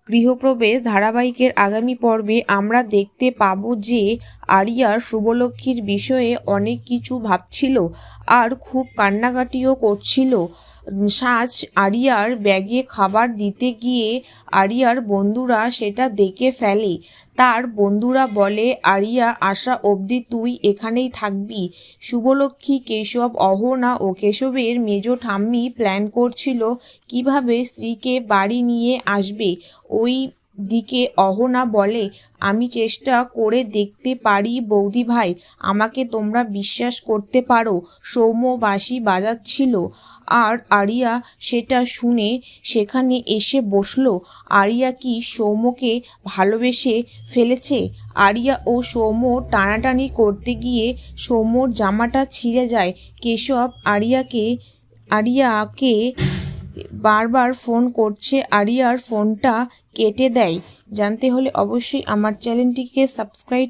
গৃহপ্রবেশ ধারাবাহিকের আগামী পর্বে আমরা দেখতে পাবো যে আরিয়া শুভলক্ষ্মীর বিষয়ে অনেক কিছু ভাবছিল আর খুব কান্নাকাটিও করছিল। সাজ আরিয়ার ব্যাগে খাবার দিতে গিয়ে আরিয়ার বন্ধুরা সেটা দেখে ফেলে। তার বন্ধুরা বলে, আরিয়া আসা অবধি তুই এখানেই থাকবি। শুভলক্ষ্মী, কেশব, অহনা ও কেশবের মেজ ঠাম্মি প্ল্যান করছিল কিভাবে স্ত্রীকে বাড়ি নিয়ে আসবে। ওই দিকে অহনা বলে, আমি চেষ্টা করে দেখতে পারি বৌদি ভাই, আমাকে তোমরা বিশ্বাস করতে পারো। সৌম্য বাঁশি বাজাচ্ছিল আর আরিয়া সেটা শুনে সেখানে এসে বসলো। আরিয়া কি সৌম্যকে ভালোবেসে ফেলেছে? আরিয়া ও সৌম্য টানাটানি করতে গিয়ে সৌম্যর জামাটা ছিঁড়ে যায়। কেশব আরিয়াকে বারবার ফোন করছে, আরিয়ার ফোনটা কেটে দেয়। জানতে হলে অবশ্যই আমার চ্যানেলটিকে সাবস্ক্রাইব